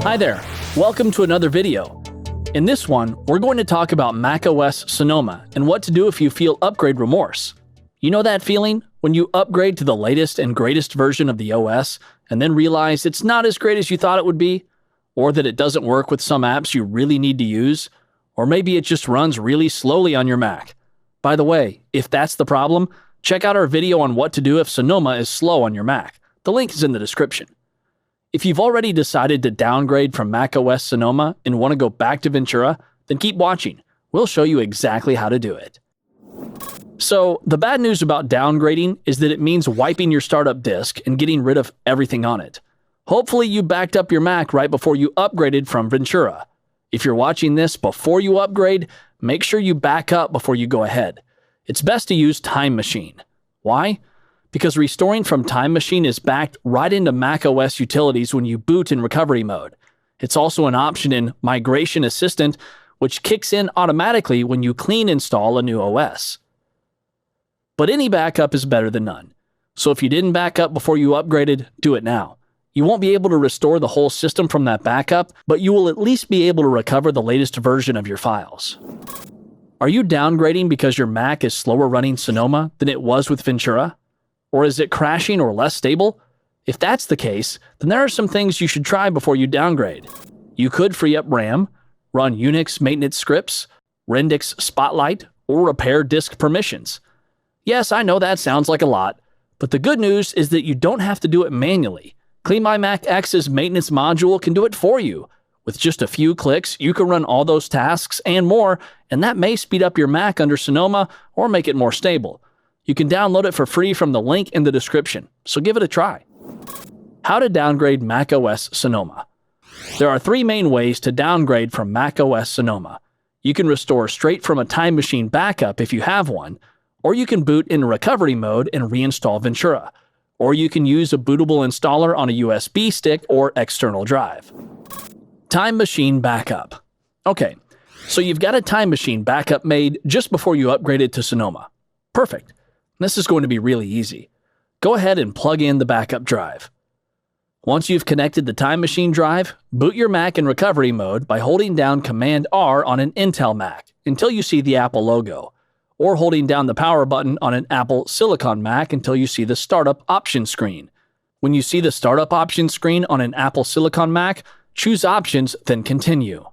Hi there, welcome to another video. In this one, we're going to talk about macOS Sonoma and what to do if you feel upgrade remorse. You know that feeling when you upgrade to the latest and greatest version of the OS and then realize it's not as great as you thought it would be? Or that it doesn't work with some apps you really need to use? Or maybe it just runs really slowly on your Mac. By the way, if that's the problem, check out our video on what to do if Sonoma is slow on your Mac. The link is in the description. If you've already decided to downgrade from macOS Sonoma and want to go back to Ventura, then keep watching. We'll show you exactly how to do it. So, the bad news about downgrading is that it means wiping your startup disk and getting rid of everything on it. Hopefully you backed up your Mac right before you upgraded from Ventura. If you're watching this before you upgrade, make sure you back up before you go ahead. It's best to use Time Machine. Why? Because restoring from Time Machine is backed right into macOS utilities when you boot in recovery mode. It's also an option in Migration Assistant, which kicks in automatically when you clean install a new OS. But any backup is better than none. So if you didn't back up before you upgraded, do it now. You won't be able to restore the whole system from that backup, but you will at least be able to recover the latest version of your files. Are you downgrading because your Mac is slower running Sonoma than it was with Ventura? Or is it crashing or less stable? If that's the case, then there are some things you should try before you downgrade. You could free up RAM, run Unix maintenance scripts, Rendix Spotlight, or repair disk permissions. Yes, I know that sounds like a lot, but the good news is that you don't have to do it manually. CleanMyMac X's maintenance module can do it for you. With just a few clicks, you can run all those tasks and more, and that may speed up your Mac under Sonoma or make it more stable. You can download it for free from the link in the description, so give it a try. How to downgrade macOS Sonoma. There are three main ways to downgrade from macOS Sonoma. You can restore straight from a Time Machine backup if you have one, or you can boot in recovery mode and reinstall Ventura, or you can use a bootable installer on a USB stick or external drive. Time Machine backup. Okay, so you've got a Time Machine backup made just before you upgraded to Sonoma. Perfect. This is going to be really easy. Go ahead and plug in the backup drive. Once you've connected the Time Machine drive, boot your Mac in recovery mode by holding down Command-R on an Intel Mac until you see the Apple logo, or holding down the power button on an Apple Silicon Mac until you see the Startup Options screen. When you see the Startup Options screen on an Apple Silicon Mac, choose Options, then Continue.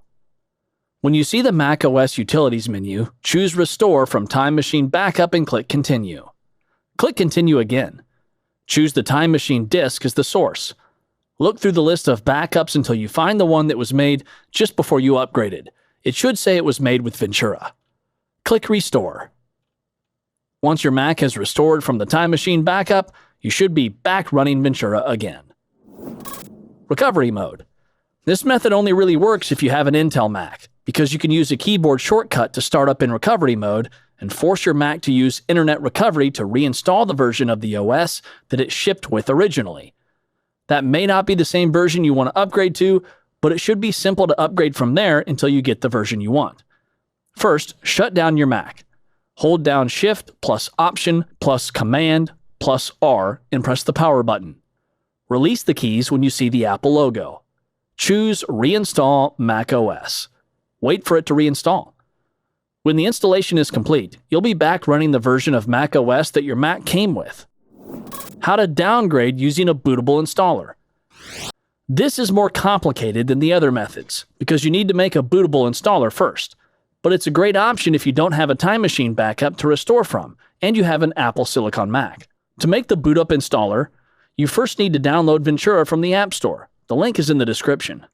When you see the macOS Utilities menu, choose Restore from Time Machine Backup and click Continue. Click Continue again. Choose the Time Machine disk as the source. Look through the list of backups until you find the one that was made just before you upgraded. It should say it was made with Ventura. Click Restore. Once your Mac has restored from the Time Machine backup, you should be back running Ventura again. Recovery mode. This method only really works if you have an Intel Mac, because you can use a keyboard shortcut to start up in recovery mode and force your Mac to use Internet Recovery to reinstall the version of the OS that it shipped with originally. That may not be the same version you want to upgrade to, but it should be simple to upgrade from there until you get the version you want. First, shut down your Mac. Hold down Shift plus Option plus Command plus R and press the power button. Release the keys when you see the Apple logo. Choose Reinstall macOS. Wait for it to reinstall. When the installation is complete, you'll be back running the version of macOS that your Mac came with. How to downgrade using a bootable installer. This is more complicated than the other methods because you need to make a bootable installer first, but it's a great option if you don't have a Time Machine backup to restore from and you have an Apple Silicon Mac. To make the boot up installer, you first need to download Ventura from the App Store. The link is in the description.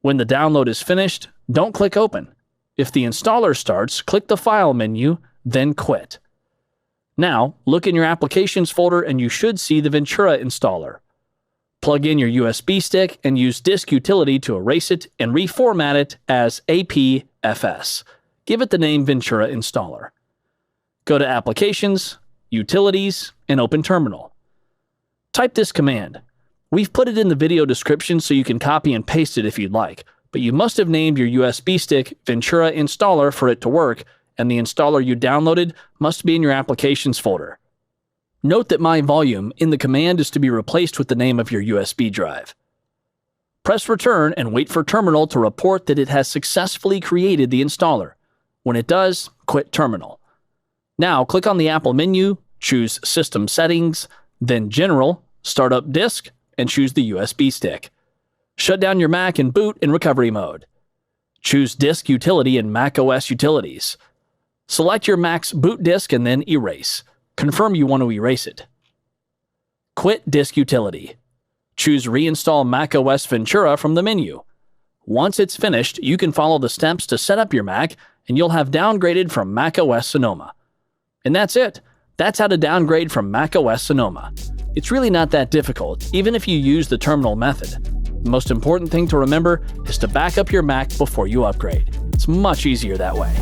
When the download is finished, don't click Open. If the installer starts, click the File menu, then Quit. Now, look in your Applications folder and you should see the Ventura installer. Plug in your USB stick and use Disk Utility to erase it and reformat it as APFS. Give it the name Ventura Installer. Go to Applications, Utilities, and open Terminal. Type this command. We've put it in the video description so you can copy and paste it if you'd like, but you must have named your USB stick Ventura Installer for it to work, and the installer you downloaded must be in your Applications folder. Note that MyVolume in the command is to be replaced with the name of your USB drive. Press Return and wait for Terminal to report that it has successfully created the installer. When it does, quit Terminal. Now click on the Apple menu, choose System Settings, then General, Startup Disk, and choose the USB stick. Shut down your Mac and boot in recovery mode. Choose Disk Utility in macOS Utilities. Select your Mac's boot disk and then Erase. Confirm you want to erase it. Quit Disk Utility. Choose Reinstall macOS Ventura from the menu. Once it's finished, you can follow the steps to set up your Mac, and you'll have downgraded from macOS Sonoma. And that's it. That's how to downgrade from macOS Sonoma. It's really not that difficult, even if you use the terminal method. The most important thing to remember is to back up your Mac before you upgrade. It's much easier that way.